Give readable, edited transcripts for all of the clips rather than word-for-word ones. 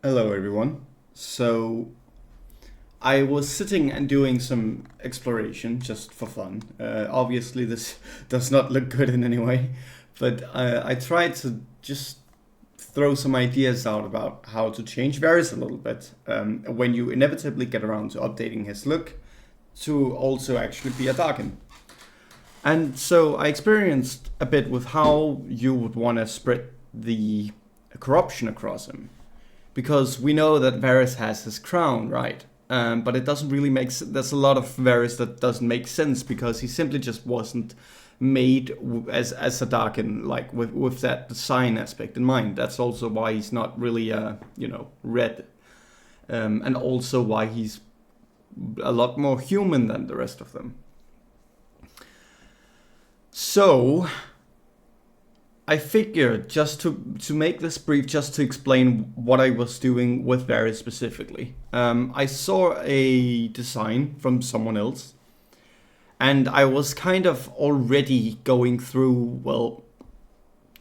Hello, everyone. So, I was sitting and doing some exploration just for fun. Obviously, this does not look good in any way, but I tried to just throw some ideas out about how to change Varys a little bit when you inevitably get around to updating his look to also actually be a Darkin. And so I experienced a bit with how you would want to spread the corruption across him because we know that Varys has his crown, right? But it doesn't really make sense. There's a lot of Varys that doesn't make sense because he simply just wasn't made as a Darkin, like with that design aspect in mind. That's also why he's not really red, and also why he's a lot more human than the rest of them. So I figured just to make this brief, just to explain what I was doing with Varys specifically. I saw a design from someone else, and I was kind of already going through, well,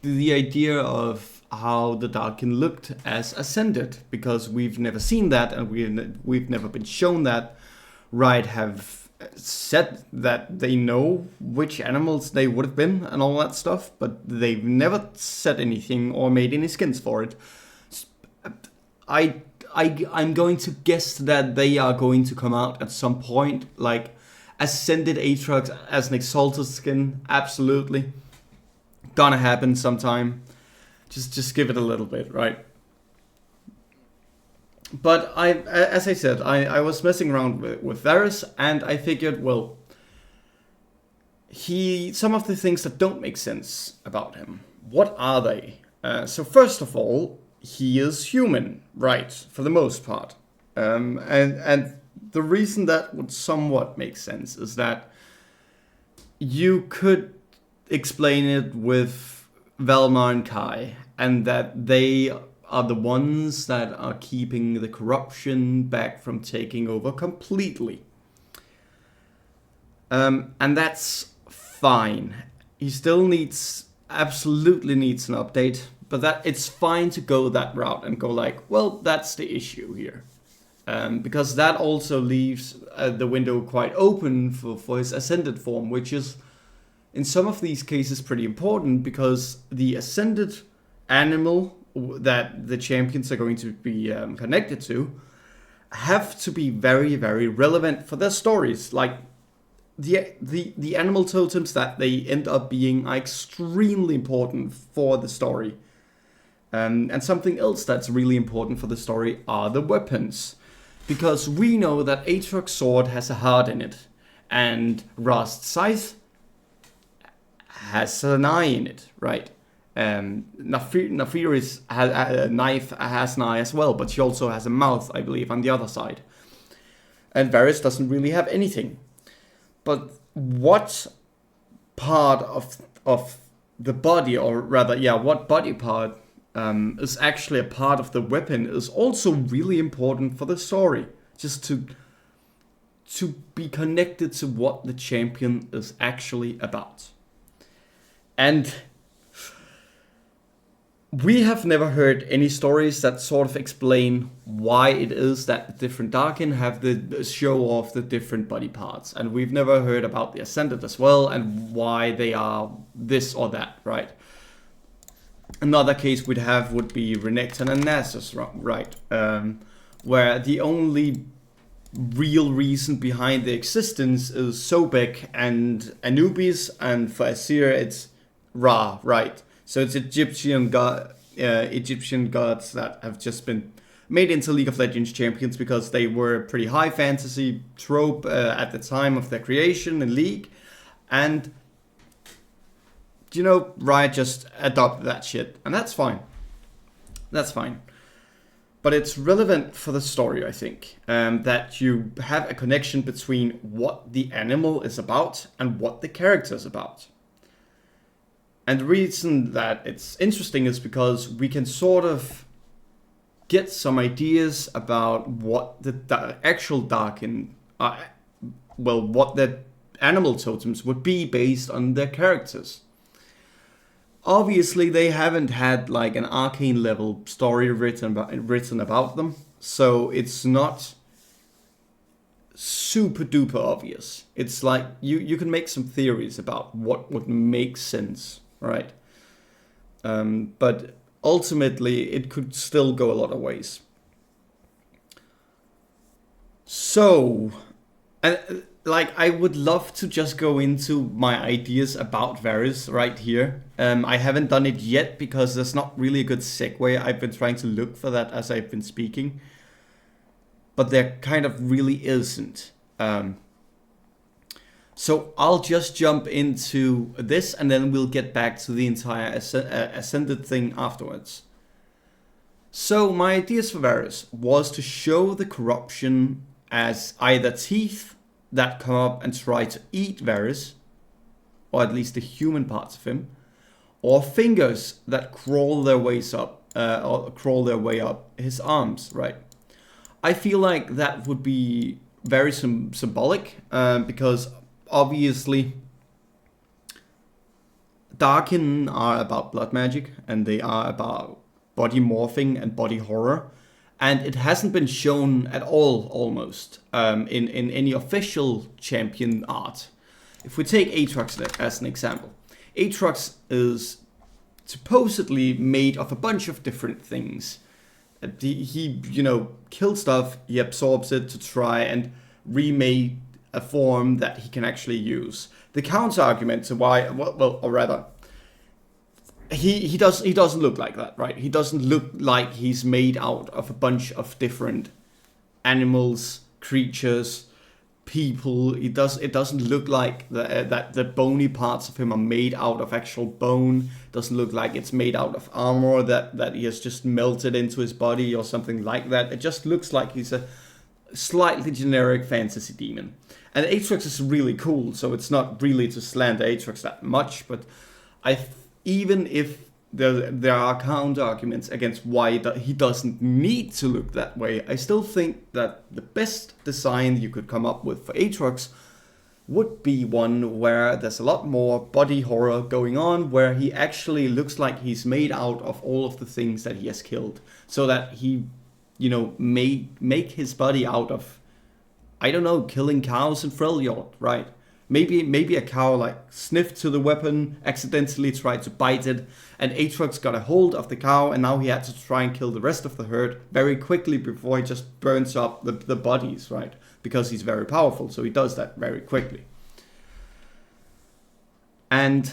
the idea of how the Darkin looked as ascended, because we've never seen that, and we've never been shown that. Riot have said that they know which animals they would have been and all that stuff, but they've never said anything or made any skins for it. I, I'm going to guess that they are going to come out at some point, like Ascended Aatrox as an Exalted skin, absolutely. Gonna happen sometime. Just give it a little bit, right? But as I said, I was messing around with Varys, and I figured, well, some of the things that don't make sense about him. What are they? So first of all, he is human, right? For the most part, and the reason that would somewhat make sense is that you could explain it with Velma and Kai, and that they are the ones that are keeping the corruption back from taking over completely. And that's fine. He still absolutely needs an update, but that it's fine to go that route and go like, well, that's the issue here. Because that also leaves the window quite open for his ascended form, which is in some of these cases pretty important because the ascended animal that the champions are going to be connected to have to be very, very relevant for their stories. Like the animal totems that they end up being are extremely important for the story. And something else that's really important for the story are the weapons. Because we know that Aatrox's sword has a heart in it, and Rast's scythe has an eye in it, right? Nafiri's knife has an eye as well, but she also has a mouth, I believe, on the other side. And Varys doesn't really have anything. But what part of the body, or rather, yeah, what body part is actually a part of the weapon is also really important for the story. Just to be connected to what the champion is actually about. And we have never heard any stories that sort of explain why it is that the different Darkin have the show off the different body parts. And we've never heard about the Ascended as well and why they are this or that, right? Another case would be Renekton and Nasus, right? Where the only real reason behind their existence is Sobek and Anubis, and for Asir it's Ra, right? So it's Egyptian gods that have just been made into League of Legends champions because they were a pretty high fantasy trope at the time of their creation in League, and Riot just adopted that shit, and that's fine. That's fine. But it's relevant for the story, I think, that you have a connection between what the animal is about and what the character is about. And the reason that it's interesting is because we can sort of get some ideas about what the actual Darkin, what the animal totems would be based on their characters. Obviously, they haven't had like an arcane level story written about them, so it's not super duper obvious. It's like you can make some theories about what would make sense, right? But ultimately, it could still go a lot of ways. So, and like I would love to just go into my ideas about Varys right here. I haven't done it yet because there's not really a good segue. I've been trying to look for that as I've been speaking, but there kind of really isn't. So I'll just jump into this and then we'll get back to the entire Ascended thing afterwards. So my ideas for Varys was to show the corruption as either teeth that come up and try to eat Varys, or at least the human parts of him, or fingers that crawl their ways up, or crawl their way up his arms, right? I feel like that would be very symbolic, because obviously Darkin are about blood magic, and they are about body morphing and body horror. And it hasn't been shown at all, almost, in any official champion art. If we take Aatrox as an example, Aatrox is supposedly made of a bunch of different things. He kills stuff, he absorbs it to try and remake a form that he can actually use. The counter argument to why, well, or rather, he doesn't look like that, right? He doesn't look like he's made out of a bunch of different animals, creatures, people. It doesn't look like that the bony parts of him are made out of actual bone. Doesn't look like it's made out of armor that he has just melted into his body or something like that. It just looks like he's a slightly generic fantasy demon. And Aatrox is really cool, so it's not really to slander Aatrox that much, but even if there are counter arguments against why he doesn't need to look that way, I still think that the best design you could come up with for Aatrox would be one where there's a lot more body horror going on, where he actually looks like he's made out of all of the things that he has killed, so that he, may make his body out of, I don't know, killing cows in Freljord, right? Maybe a cow like sniffed to the weapon, accidentally tried to bite it, and Aatrox got a hold of the cow, and now he had to try and kill the rest of the herd very quickly before he just burns up the bodies, right? Because he's very powerful, so he does that very quickly. And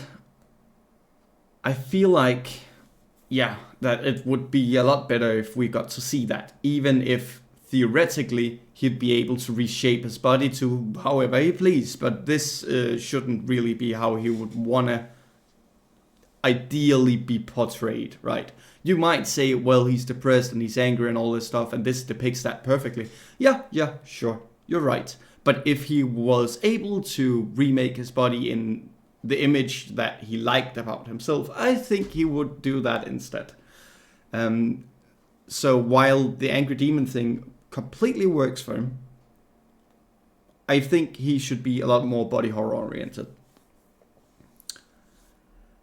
I feel like, that it would be a lot better if we got to see that, even if theoretically he'd be able to reshape his body to however he please, but this shouldn't really be how he would wanna ideally be portrayed, right? You might say, well, he's depressed and he's angry and all this stuff, and this depicts that perfectly. Yeah, sure, you're right. But if he was able to remake his body in the image that he liked about himself, I think he would do that instead. So while the angry demon thing completely works for him, I think he should be a lot more body horror oriented.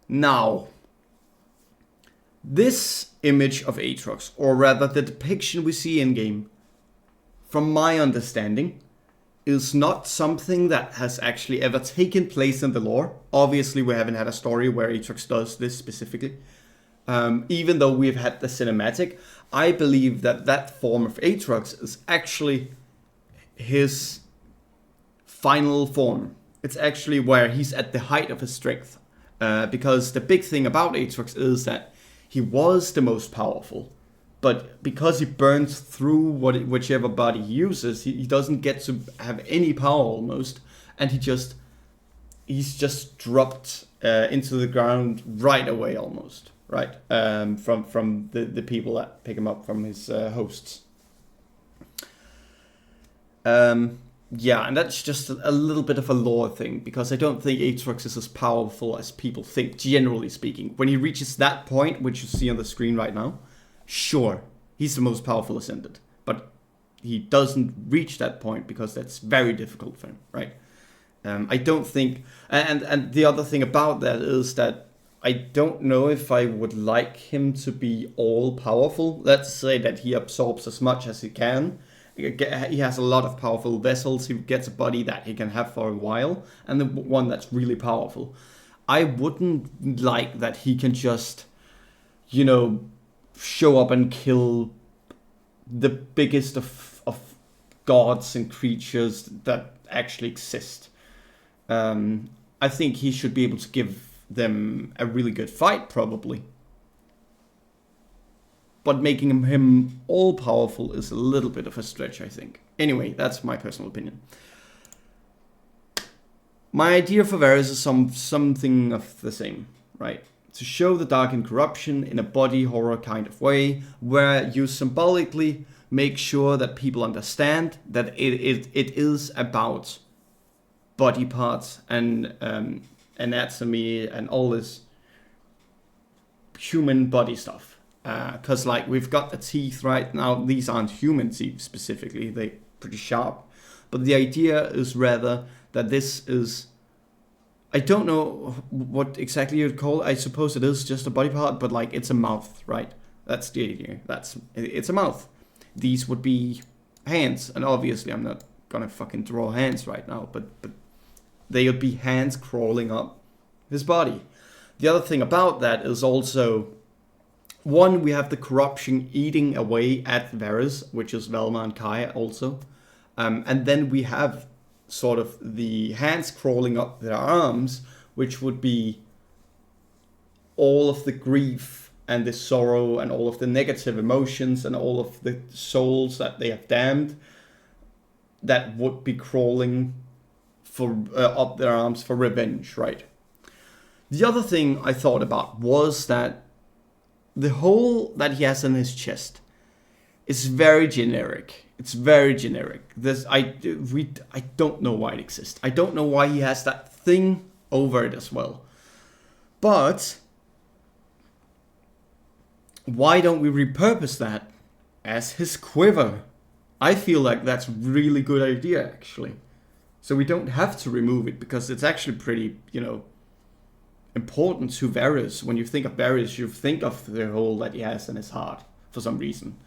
Now, this image of Aatrox, or rather the depiction we see in game, from my understanding, is not something that has actually ever taken place in the lore. Obviously, we haven't had a story where Aatrox does this specifically. Even though we've had the cinematic, I believe that form of Aatrox is actually his final form. It's actually where he's at the height of his strength. Because the big thing about Aatrox is that he was the most powerful. But because he burns through whichever body he uses, he doesn't get to have any power almost. And he's just dropped into the ground right away almost. Right, from the people that pick him up from his hosts. And that's just a little bit of a lore thing, because I don't think Aatrox is as powerful as people think, generally speaking. When he reaches that point, which you see on the screen right now, sure, he's the most powerful Ascended. But he doesn't reach that point because that's very difficult for him, right? I don't think... And the other thing about that is that I don't know if I would like him to be all powerful. Let's say that he absorbs as much as he can. He has a lot of powerful vessels. He gets a body that he can have for a while, and the one that's really powerful. I wouldn't like that he can just, show up and kill the biggest of gods and creatures that actually exist. I think he should be able to give them a really good fight, probably. But making him all powerful is a little bit of a stretch, I think. Anyway, that's my personal opinion. My idea for Varys is something of the same, right? To show the Darkin corruption in a body horror kind of way, where you symbolically make sure that people understand that it is about body parts and anatomy and all this human body stuff. Because we've got the teeth right now. These aren't human teeth specifically. They're pretty sharp. But the idea is rather that this is... I don't know what exactly you'd call it. I suppose it is just a body part, but it's a mouth, right? That's the idea. It's a mouth. These would be hands. And obviously I'm not gonna fucking draw hands right now, but they would be hands crawling up his body. The other thing about that is also... One, we have the corruption eating away at Varys, which is Velma and Kai also. And then we have sort of the hands crawling up their arms, which would be all of the grief and the sorrow and all of the negative emotions and all of the souls that they have damned that would be crawling for up their arms for revenge, right? The other thing I thought about was that the hole that he has in his chest is very generic. It's very generic. I don't know why it exists. I don't know why he has that thing over it as well. But why don't we repurpose that as his quiver? I feel like that's a really good idea, actually. So we don't have to remove it, because it's actually pretty, important to Varys. When you think of Varys, you think of the hole that he has in his heart for some reason.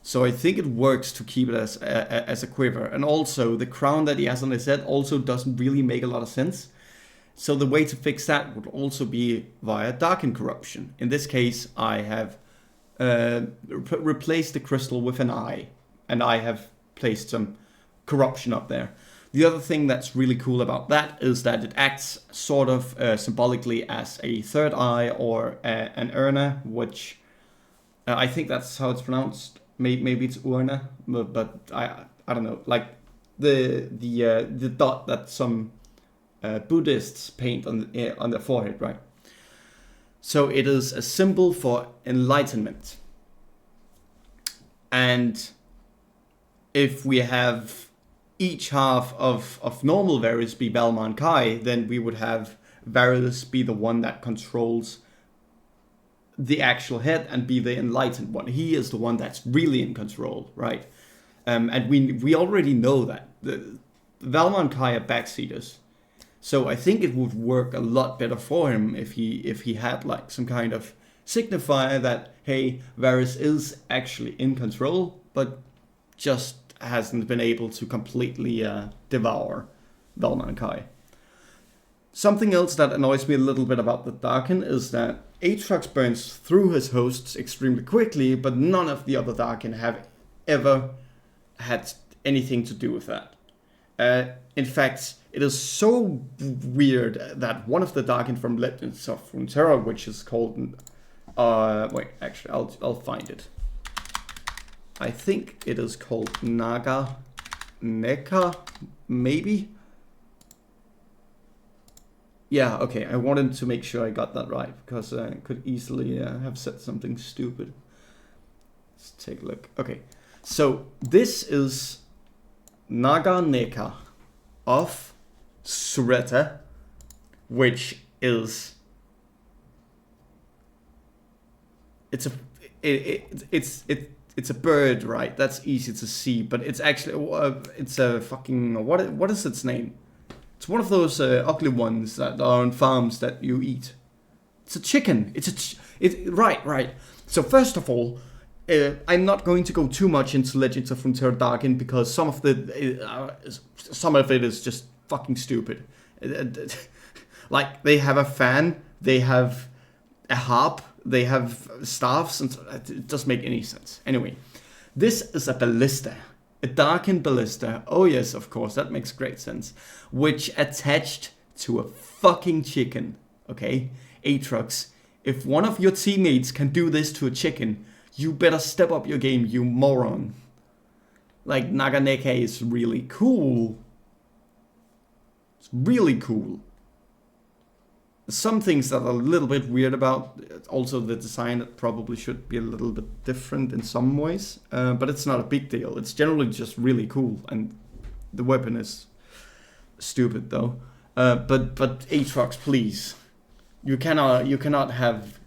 So I think it works to keep it as a quiver. And also, the crown that he has on his head also doesn't really make a lot of sense. So the way to fix that would also be via Darkin corruption. In this case, I have replaced the crystal with an eye, and I have placed some corruption up there. The other thing that's really cool about that is that it acts sort of symbolically as a third eye or an urna, which I think that's how it's pronounced. Maybe it's urna, but I don't know. Like the dot that some Buddhists paint on their forehead, right? So it is a symbol for enlightenment. And if we have each half of normal Varys be Velma and Kai, then we would have Varys be the one that controls the actual head and be the enlightened one. He is the one that's really in control, right? And we already know that. Velma and Kai are backseaters. So I think it would work a lot better for him if he had some kind of signifier that, hey, Varys is actually in control, but just hasn't been able to completely devour Velma and Kai. Something else that annoys me a little bit about the Darkin is that Aatrox burns through his hosts extremely quickly, but none of the other Darkin have ever had anything to do with that. In fact, it is so weird that one of the Darkin from Legends of Runeterra, which is called... wait, actually, I'll find it. I think it is called Naga Neka, maybe? Yeah, okay, I wanted to make sure I got that right, because I could easily have said something stupid. Let's take a look. Okay, so this is Naga Neka of Sureta, which is... It's a bird, right? That's easy to see, but it's actually it's a fucking what is its name? It's one of those ugly ones that are on farms that you eat. It's a chicken. Right. So first of all, I'm not going to go too much into Legends of Runeterra Darkin because some of it is just fucking stupid. Like they have a fan, they have a harp, they have staffs, and it doesn't make any sense. Anyway, this is a ballista, a Darkin ballista. Oh yes, of course, that makes great sense. Which attached to a fucking chicken. Okay, Aatrox, if one of your teammates can do this to a chicken, you better step up your game, you moron. Like, Naganeke is really cool. It's really cool. Some things that are a little bit weird about, also the design that probably should be a little bit different in some ways, but it's not a big deal. It's generally just really cool, and the weapon is stupid though. But Aatrox, please, you cannot have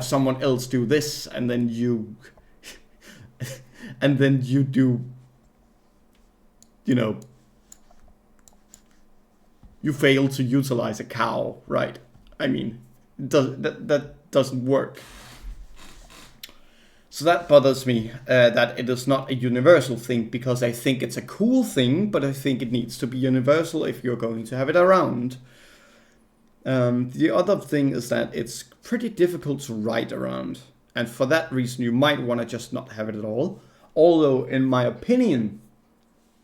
someone else do this and then you do, you know, you fail to utilize a cow, right? I mean, that doesn't work. So that bothers me, that it is not a universal thing, because I think it's a cool thing, but I think it needs to be universal if you're going to have it around. The other thing is that it's pretty difficult to ride around, and for that reason you might want to just not have it at all. Although, in my opinion,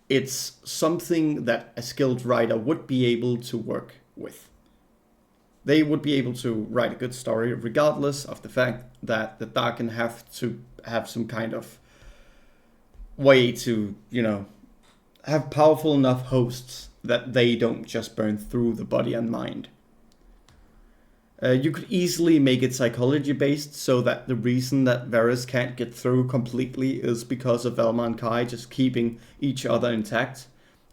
it's something that a skilled rider would be able to work with. They would be able to write a good story regardless of the fact that the Darkin have to have some kind of way to, you know, have powerful enough hosts that they don't just burn through the body and mind. You could easily make it psychology based, so that the reason that Varus can't get through completely is because of Velma and Kai just keeping each other intact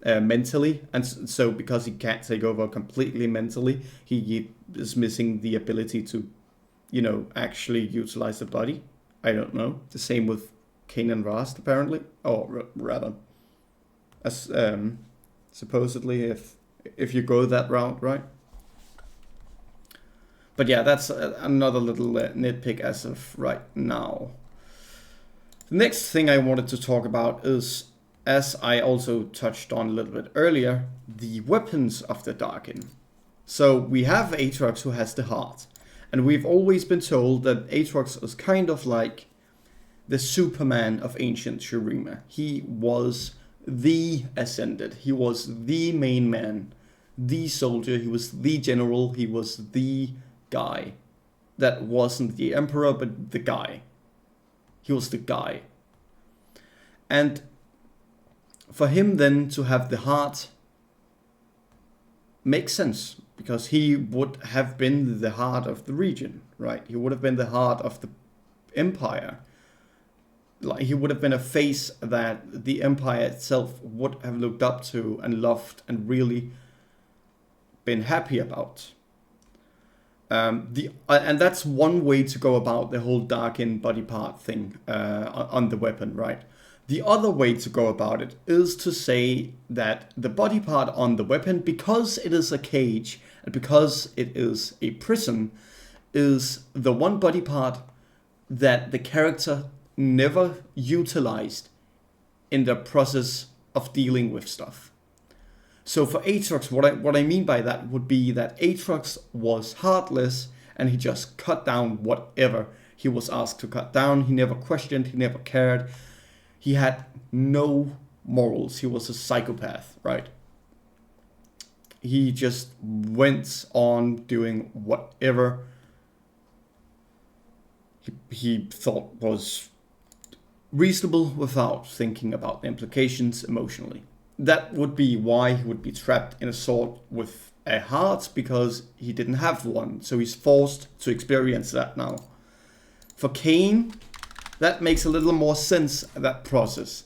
mentally, and so because he can't take over completely mentally, he is missing the ability to, you know, actually utilize the body. I don't know. The same with Kain and Rast, apparently, or rather, as supposedly, if you go that route, right? But yeah, that's another little nitpick as of right now. The next thing I wanted to talk about is, as I also touched on a little bit earlier, the weapons of the Darkin. So we have Aatrox, who has the heart, and we've always been told that Aatrox is kind of like the Superman of ancient Shurima. He was the Ascended, he was the main man, the soldier, he was the general, he was the guy. That wasn't the Emperor, but the guy. He was the guy. And for him then to have the heart makes sense, because he would have been the heart of the region, right? He would have been the heart of the empire. Like, he would have been a face that the empire itself would have looked up to and loved and really been happy about. And that's one way to go about the whole Darkin body part thing on the weapon, right? The other way to go about it is to say that the body part on the weapon, because it is a cage and because it is a prison, is the one body part that the character never utilized in the process of dealing with stuff. So for Aatrox, what I mean by that would be that Aatrox was heartless and he just cut down whatever he was asked to cut down. He never questioned, he never cared. He had no morals. He was a psychopath, right? He just went on doing whatever he thought was reasonable without thinking about the implications emotionally. That would be why he would be trapped in a sword with a heart, because he didn't have one. So he's forced to experience that now. For Kain, that makes a little more sense, that process.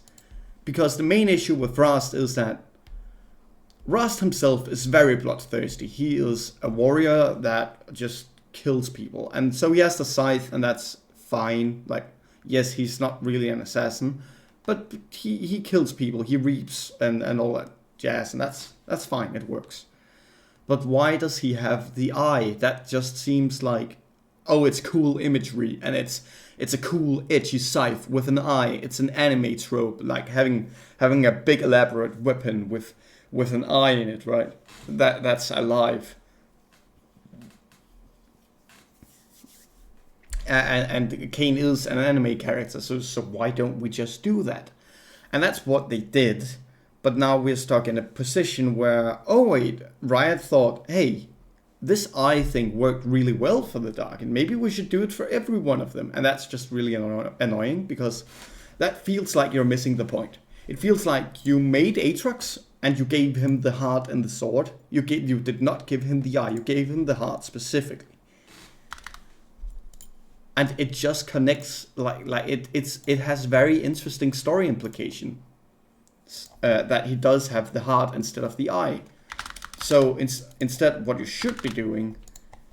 Because the main issue with Rast is that Rast himself is very bloodthirsty. He is a warrior that just kills people. And so he has the scythe, and that's fine. Like, yes, he's not really an assassin, but he kills people, he reaps and all that jazz, and that's fine, it works. But why does he have the eye? That just seems like, oh, it's cool imagery, and it's a cool edgy scythe with an eye. It's an anime trope, like having a big elaborate weapon with an eye in it, right? That's alive. And Kane is an anime character, so why don't we just do that? And that's what they did. But now we're stuck in a position where, oh wait, Riot thought, hey, this eye thing worked really well for the Darkin. Maybe we should do it for every one of them. And that's just really annoying, because that feels like you're missing the point. It feels like you made Aatrox and you gave him the heart and the sword. You did not give him the eye, you gave him the heart specifically. And it just connects, it has very interesting story implication. That he does have the heart instead of the eye. So instead, what you should be doing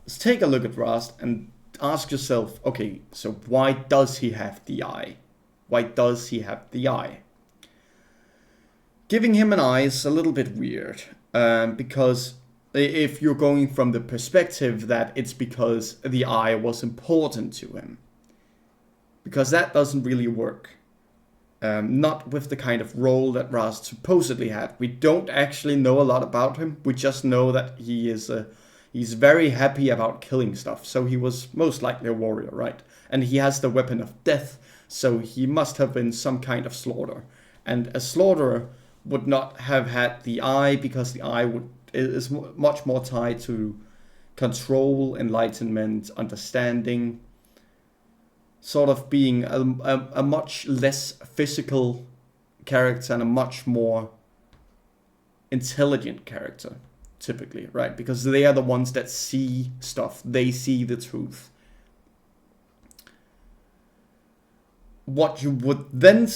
is take a look at Rast and ask yourself, okay, so why does he have the eye? Why does he have the eye? Giving him an eye is a little bit weird, because if you're going from the perspective that it's because the eye was important to him. Because that doesn't really work. Not with the kind of role that Rast supposedly had. We don't actually know a lot about him. We just know that he's very happy about killing stuff. So he was most likely a warrior, right? And he has the weapon of death. So he must have been some kind of slaughterer. And a slaughterer would not have had the eye, because the eye is much more tied to control, enlightenment, understanding, sort of being a much less physical character and a much more intelligent character, typically, right? Because they are the ones that see stuff. They see the truth. What you would then...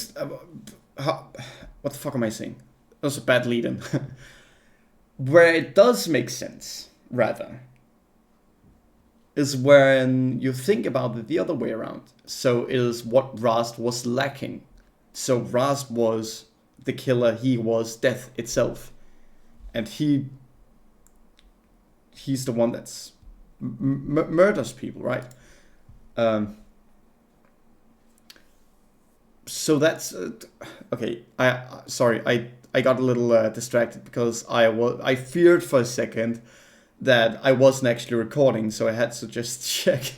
what the fuck am I saying? That was a bad lead-in. Where it does make sense, rather, is when you think about it the other way around. So it is what Rast was lacking. So Rast was the killer, he was death itself. And he's the one that's murders people, right? So that's okay. I got a little distracted because I feared for a second that I wasn't actually recording, so I had to just check.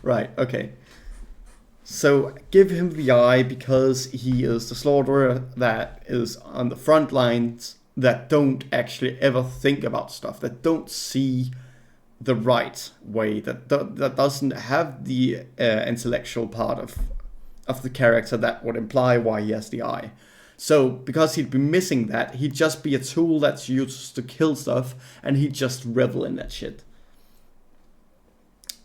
Right, okay. So give him the eye because he is the slaughterer that is on the front lines, that don't actually ever think about stuff, that don't see the right way, that doesn't have the intellectual part of the character that would imply why he has the eye. So because he'd be missing that, he'd just be a tool that's used to kill stuff, and he'd just revel in that shit.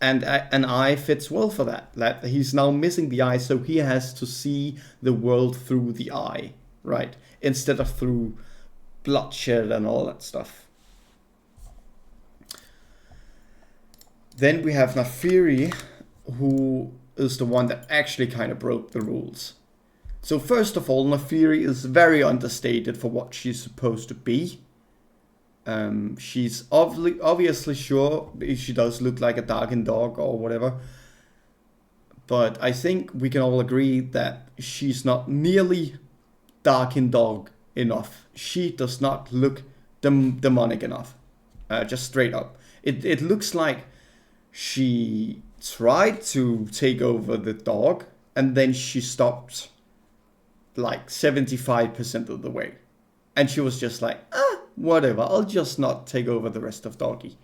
And an eye fits well for that. That he's now missing the eye, so he has to see the world through the eye, right? Instead of through bloodshed and all that stuff. Then we have Naafiri, who is the one that actually kind of broke the rules. So first of all, Naafiri is very understated for what she's supposed to be. She's obviously sure she does look like a Darkin dog or whatever. But I think we can all agree that she's not nearly Darkin dog enough. She does not look demonic enough. Just straight up. It looks like she tried to take over the dog and then she stopped like 75% of the way. And she was just like, whatever, I'll just not take over the rest of Doggy.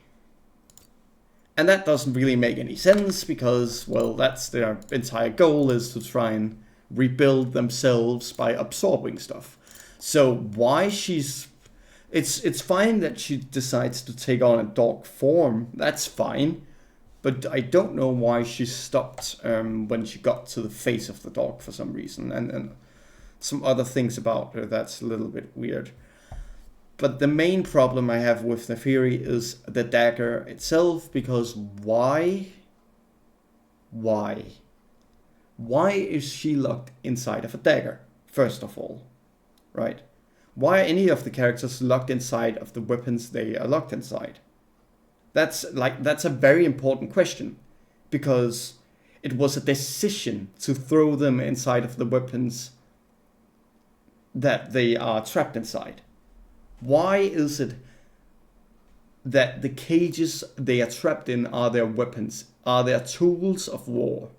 And that doesn't really make any sense because, well, that's their entire goal, is to try and rebuild themselves by absorbing stuff. So why she's... It's fine that she decides to take on a dog form, that's fine. But I don't know why she stopped when she got to the face of the dog for some reason. And some other things about her that's a little bit weird. But the main problem I have with Naafiri is the dagger itself, because why? Why is she locked inside of a dagger, first of all, right? Why are any of the characters locked inside of the weapons they are locked inside? That's a very important question, because it was a decision to throw them inside of the weapons that they are trapped inside. Why is it that the cages they are trapped in are their weapons, are their tools of war?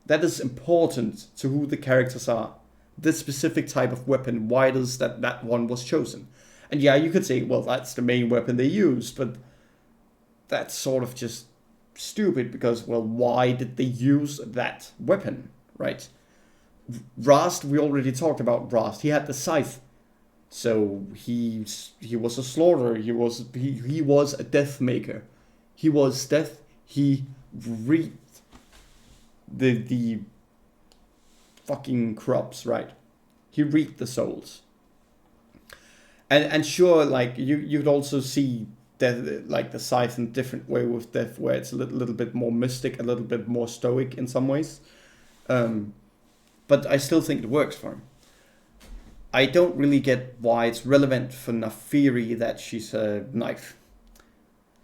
That is important to who the characters are. This specific type of weapon, why does that one was chosen? And yeah, you could say, well, that's the main weapon they used, but that's sort of just stupid, because, well, why did they use that weapon, right? Rast, we already talked about Rast. He had the scythe. So he was a slaughterer. He was a death maker. He was death. He reaped the fucking crops, right? He reaped the souls. And sure, like you'd also see death, like the scythe, in a different way with death, where it's a little bit more mystic, a little bit more stoic in some ways. But I still think it works for him. I don't really get why it's relevant for Nafiri that she's a knife.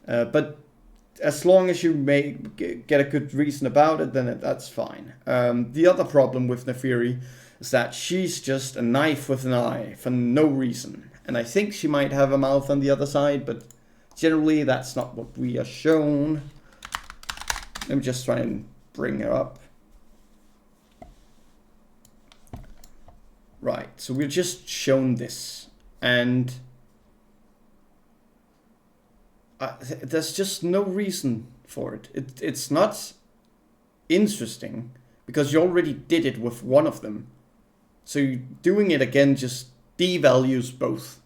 But as long as you may get a good reason about it, then that's fine. The other problem with Nafiri is that she's just a knife with an eye for no reason. And I think she might have a mouth on the other side, but generally that's not what we are shown. Let me just try and bring her up. Right, so we're just shown this, and there's just no reason for it. It's not interesting, because you already did it with one of them. So doing it again just devalues both.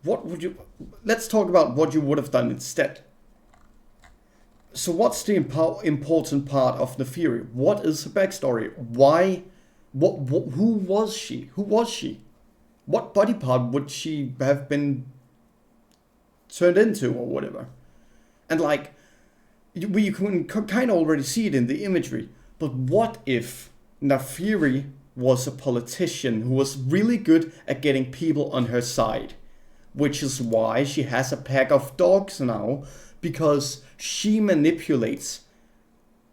What would you... Let's talk about what you would have done instead. So what's the important part of Neferi? What is her backstory? Why? Who was she? Who was she? What body part would she have been turned into or whatever? And like, we can kind of already see it in the imagery. But what if Neferi was a politician who was really good at getting people on her side? Which is why she has a pack of dogs now, because she manipulates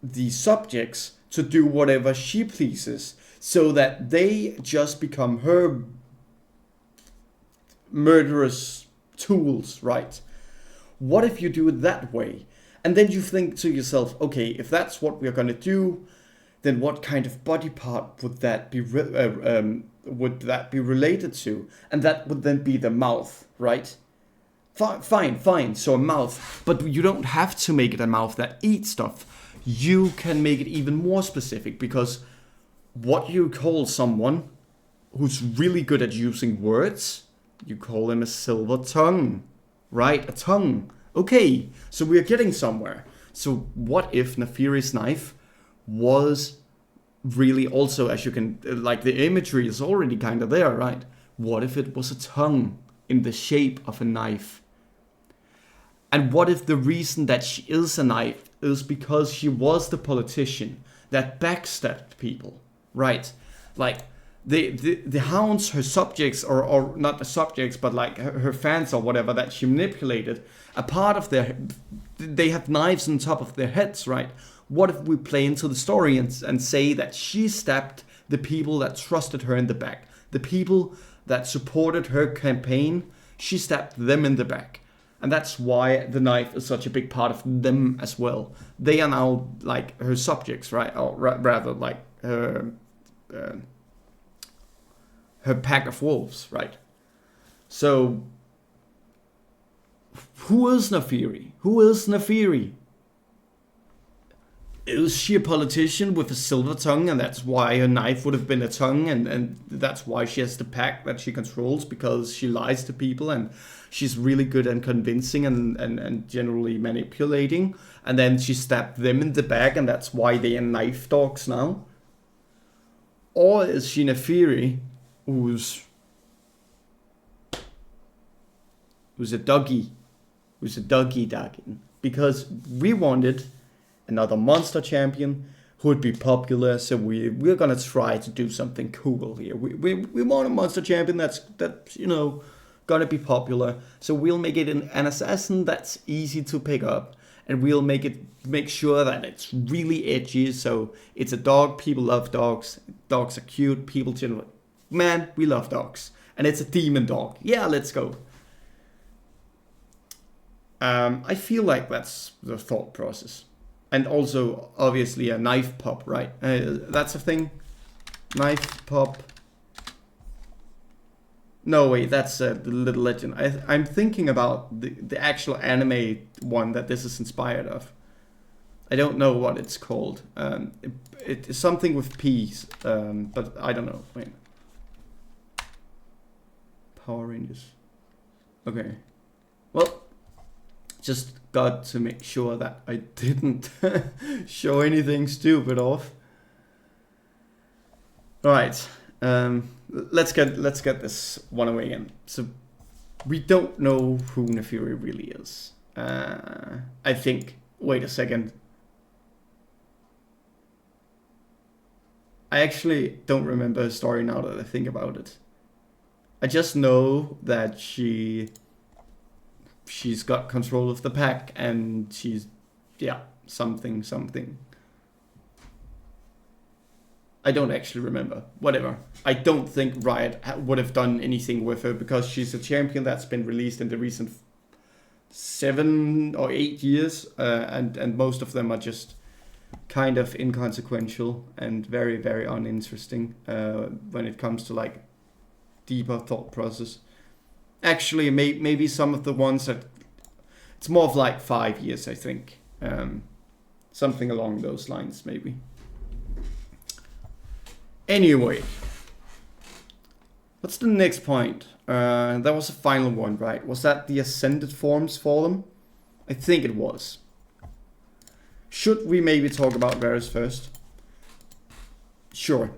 the subjects to do whatever she pleases, so that they just become her murderous tools, right? What if you do it that way? And then you think to yourself, okay, if that's what we're gonna do, then what kind of body part would that be related to? And that would then be the mouth, right? Fine, so a mouth. But you don't have to make it a mouth that eats stuff. You can make it even more specific, because what you call someone who's really good at using words, you call him a silver tongue, right? A tongue. Okay, so we're getting somewhere. So what if Neferi's knife was really also, as you can, like the imagery is already kind of there, right? What if it was a tongue in the shape of a knife? And what if the reason that she is a knife is because she was the politician that backstabbed people, right? Like the hounds, her subjects, or not the subjects, but like her fans or whatever that she manipulated, a part of they have knives on top of their heads, right? What if we play into the story and say that she stabbed the people that trusted her in the back, the people that supported her campaign, she stabbed them in the back. And that's why the knife is such a big part of them as well. They are now like her subjects, right? Or rather like her pack of wolves, right? So who is Neferi? Who is Neferi? Is she a politician with a silver tongue, and that's why her knife would have been a tongue, and that's why she has the pack that she controls, because she lies to people and she's really good at convincing and generally manipulating, and then she stabbed them in the back, and that's why they are knife dogs now? Or is she Neferi, who's a doggy, Darkin? Because we wanted another monster champion. who would be popular. So we're gonna try to do something cool here. We want a monster champion that's gonna be popular. So we'll make it an assassin that's easy to pick up, and we'll make sure that it's really edgy. So it's a dog. People love dogs. Dogs are cute. People generally, man, we love dogs. And it's a demon dog. Yeah, let's go. I feel like that's the thought process. And also, obviously, a knife pop, right? That's a thing. Knife pop. No, wait, that's the Little Legend. I'm thinking about the actual anime one that this is inspired of. I don't know what it's called. It's something with P's, but I don't know. Wait. Power Rangers. Okay. Well, just got to make sure that I didn't show anything stupid off. All right, let's get this one away again. So we don't know who Nefiri really is. I think. Wait a second. I actually don't remember her story now that I think about it. I just know that she's got control of the pack, and she's, yeah, something. I don't actually remember. Whatever. I don't think Riot would have done anything with her, because she's a champion that's been released in the recent 7 or 8 years, and most of them are just kind of inconsequential and very, very uninteresting when it comes to like deeper thought process. Actually, maybe some of the ones that it's more of like 5 years, I think. Something along those lines, maybe. Anyway, what's the next point? That was the final one, right? Was that the ascended forms for them? I think it was. Should we maybe talk about Varus first? Sure.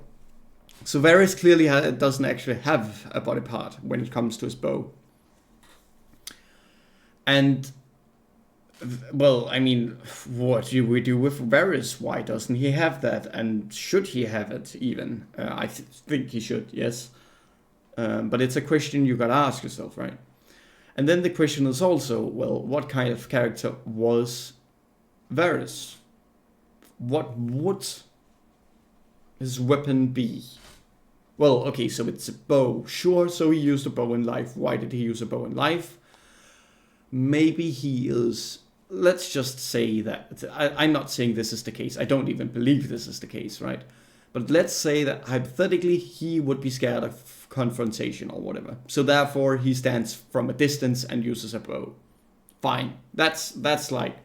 So Varus clearly doesn't actually have a body part when it comes to his bow. And, well, I mean, what do we do with Varus? Why doesn't he have that? And should he have it even? I think he should, yes. But it's a question you gotta ask yourself, right? And then the question is also, well, what kind of character was Varus? What would his weapon be? Well, okay, so it's a bow. Sure, so he used a bow in life. Why did he use a bow in life? Maybe he is... Let's just say that... I'm not saying this is the case. I don't even believe this is the case, right? But let's say that hypothetically he would be scared of confrontation or whatever. So therefore he stands from a distance and uses a bow. Fine. That's like...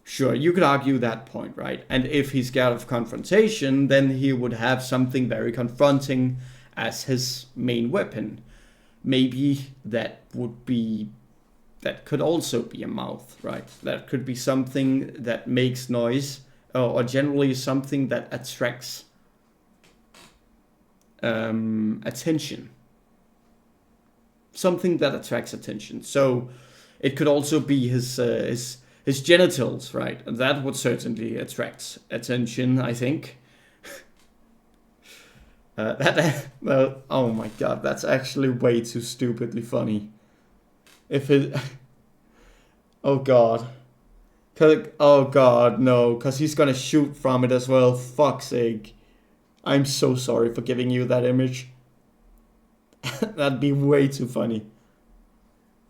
Sure, you could argue that point, right? And if he's scared of confrontation, then he would have something very confronting as his main weapon. Maybe that could also be a mouth, right? That could be something that makes noise, or generally something that attracts attention. Something that attracts attention. So it could also be his genitals, right? That would certainly attract attention, I think. Well, oh my god, that's actually way too stupidly funny. If it... Oh god. Oh god, no, because he's gonna shoot from it as well. Fuck's sake. I'm so sorry for giving you that image. That'd be way too funny.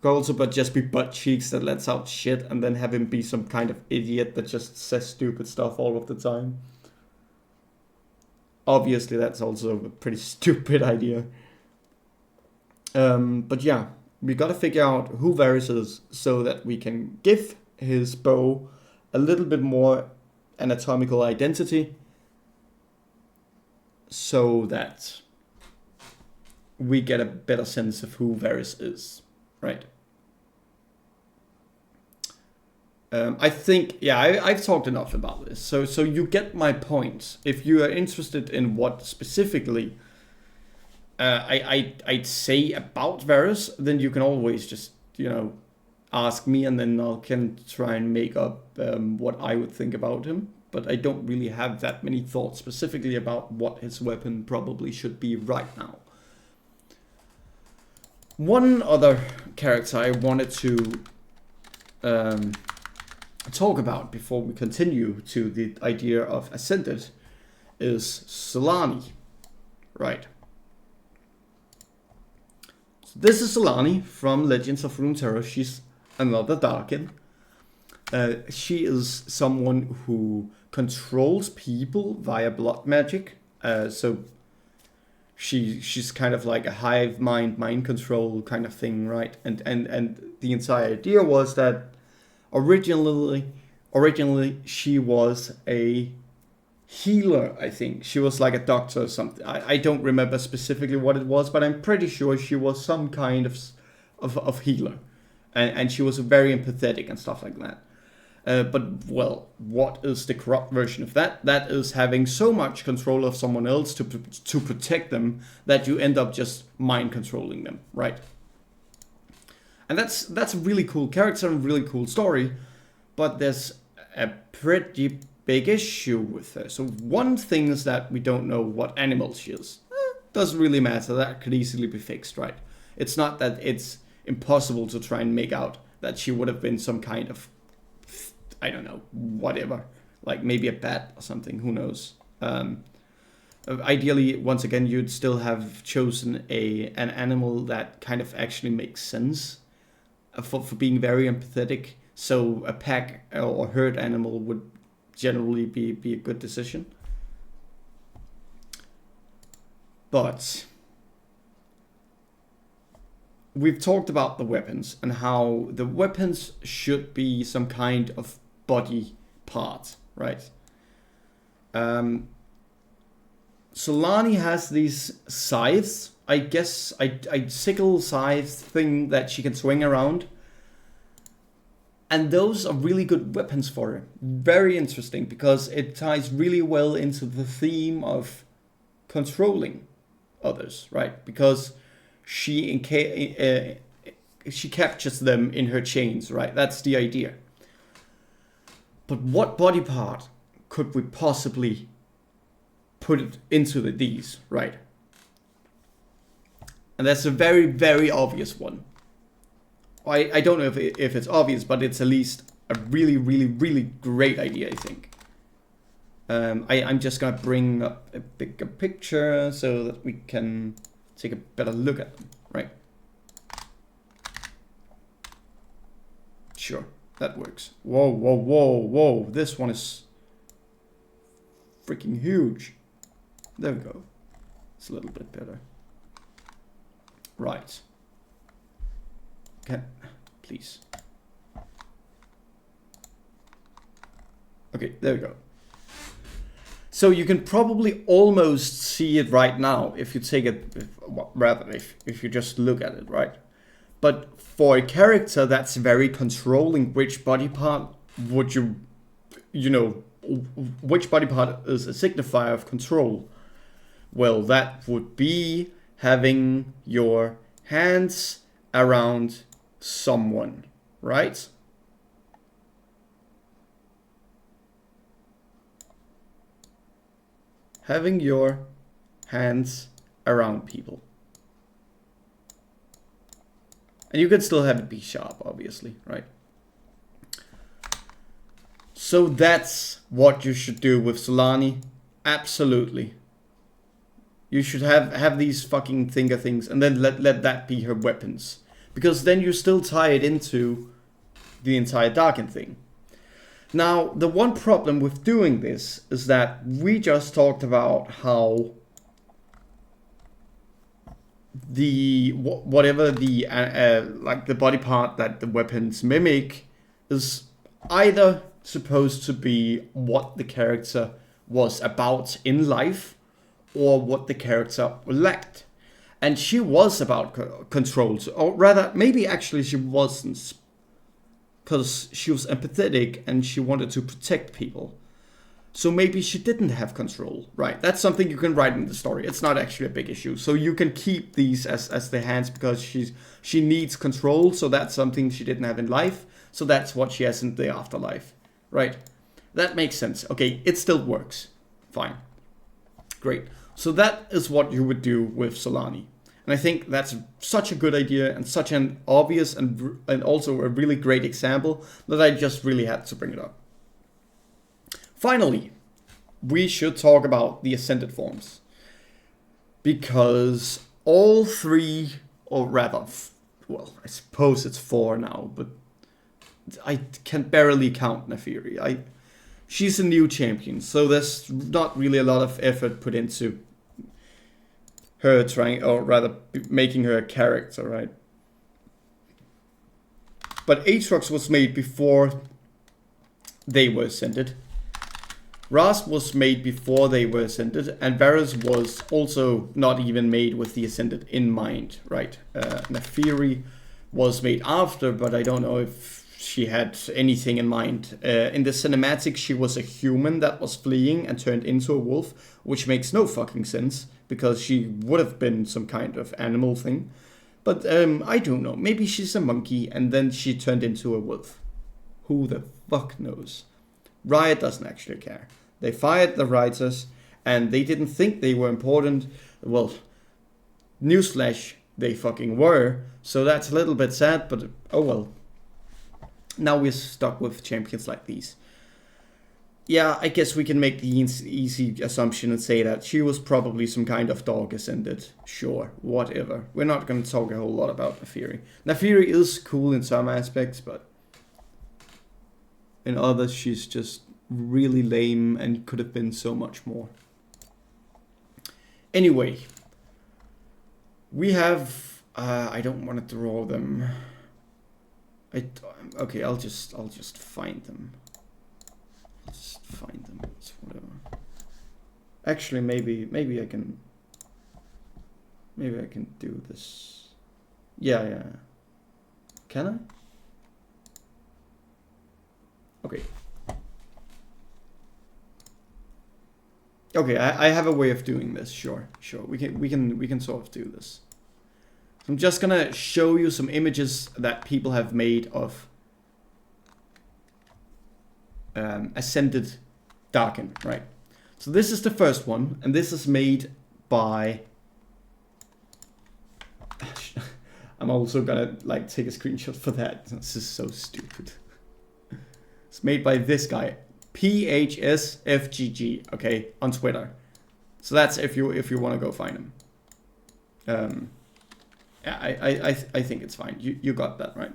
Could also but just be butt cheeks that lets out shit, and then have him be some kind of idiot that just says stupid stuff all of the time. Obviously that's also a pretty stupid idea. But yeah, we gotta figure out who Varus is so that we can give his bow a little bit more anatomical identity, so that we get a better sense of who Varus is. Right. I think, yeah, I've talked enough about this. So you get my point. If you are interested in what specifically I'd say about Varus, then you can always just, ask me, and then I can try and make up what I would think about him. but I don't really have that many thoughts specifically about what his weapon probably should be right now. One other character I wanted to talk about before we continue to the idea of Ascended is Solani, right? So this is Solani from Legends of Runeterra. She's another Darkin. She is someone who controls people via blood magic. So she's kind of like a hive mind control kind of thing, right? And the entire idea was that originally she was a healer, I think. She was like a doctor or something. I don't remember specifically what it was, but I'm pretty sure she was some kind of healer. And she was very empathetic and stuff like that. But, well, what is the corrupt version of that? That is having so much control of someone else to protect them that you end up just mind controlling them, right? And that's a really cool character and really cool story, but there's a pretty big issue with her. So one thing is that we don't know what animal she is. Doesn't really matter, that could easily be fixed, right? It's not that it's impossible to try and make out that she would have been some kind of, I don't know, whatever, like maybe a bat or something, who knows. Ideally, once again, you'd still have chosen an animal that kind of actually makes sense for being very empathetic. So a pack or herd animal would generally be a good decision. But we've talked about the weapons and how the weapons should be some kind of body part, right? Solani has these scythes, I guess, a sickle scythe thing that she can swing around. And those are really good weapons for her. Very interesting, because it ties really well into the theme of controlling others, right? Because she captures them in her chains, right? That's the idea. But what body part could we possibly put it into these, right? And that's a very, very obvious one. I don't know if it's obvious, but it's at least a really, really, really great idea, I think. I'm just going to bring up a bigger picture so that we can take a better look at them, right? Sure, that works. Whoa, whoa, whoa, whoa. This one is freaking huge. There we go. It's a little bit better. Right. Okay, please. Okay, there we go. So you can probably almost see it right now if you take it, if you just look at it, right? But for a character that's very controlling, which body part would you know, which body part is a signifier of control? Well, that would be having your hands around someone, right? Having your hands around people. And you can still have it be sharp, obviously, right? So that's what you should do with Solani. Absolutely. You should have these fucking finger things and then let that be her weapons. Because then you still tie it into the entire Darkin thing. Now, the one problem with doing this is that we just talked about how whatever the like the body part that the weapons mimic is either supposed to be what the character was about in life or what the character lacked. And she was about control, or rather, maybe actually she wasn't, because she was empathetic and she wanted to protect people. So maybe she didn't have control, right? That's something you can write in the story. It's not actually a big issue. So you can keep these as the hands because she needs control. So that's something she didn't have in life. So that's what she has in the afterlife, right? That makes sense. Okay, it still works. Fine. Great. So that is what you would do with Solani. And I think that's such a good idea and such an obvious and also a really great example that I just really had to bring it up. Finally, we should talk about the Ascended forms. Because all three, or rather, well, I suppose it's 4 now, but I can barely count Neferi. She's a new champion, so there's not really a lot of effort put into her trying, or rather making her a character, right? But Aatrox was made before they were ascended. Rast was made before they were ascended, and Varus was also not even made with the ascended in mind, right? Neferi was made after, but I don't know if she had anything in mind. In the cinematic, she was a human that was fleeing and turned into a wolf, which makes no fucking sense, because she would have been some kind of animal thing. But I don't know, maybe she's a monkey and then she turned into a wolf. Who the fuck knows? Riot doesn't actually care. They fired the writers and they didn't think they were important. Well, newsflash, they fucking were. So that's a little bit sad, but oh well. Now we're stuck with champions like these. Yeah, I guess we can make the easy assumption and say that she was probably some kind of dog ascended. Sure, whatever. We're not going to talk a whole lot about Neferi. Neferi is cool in some aspects, but in others she's just really lame and could have been so much more. Anyway, we have... I don't want to draw them. Okay, I'll just find them. Just find them. It's whatever. Actually, maybe I can do this. Yeah. Can I? Okay. Okay, I have a way of doing this. Sure. We can sort of do this. So I'm just gonna show you some images that people have made of Ascended Darkin, right? So this is the first one, and this is made by... I'm also gonna like take a screenshot for that. This is so stupid. It's made by this guy, PHSFGG, okay, on Twitter. So that's if you want to go find him. Yeah, I think it's fine. You got that right.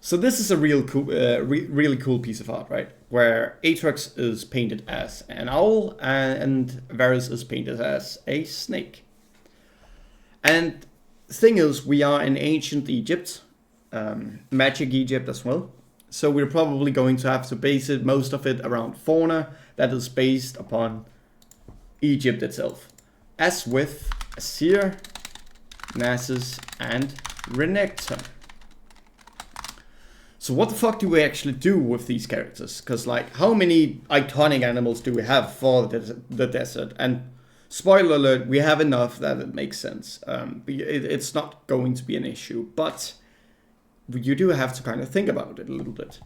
So this is a real cool, really cool piece of art, right? Where Aatrox is painted as an owl and Varus is painted as a snake. And the thing is, we are in ancient Egypt, magic Egypt as well. So we're probably going to have to base it, most of it, around fauna that is based upon Egypt itself. As with Asir, Nasus, and Renekton. So what the fuck do we actually do with these characters? Because like, how many iconic animals do we have for the desert? And spoiler alert, we have enough that it makes sense. It's not going to be an issue, but you do have to kind of think about it a little bit.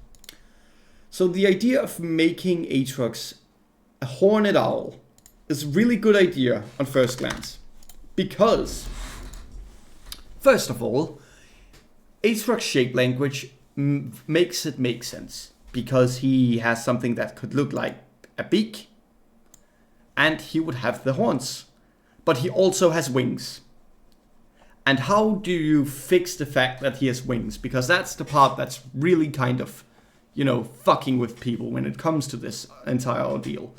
So the idea of making Aatrox a horned owl is a really good idea on first glance. Because, first of all, Aatrox shape language makes it make sense. Because he has something that could look like a beak, and he would have the horns. But he also has wings. And how do you fix the fact that he has wings? Because that's the part that's really kind of, you know, fucking with people when it comes to this entire ordeal.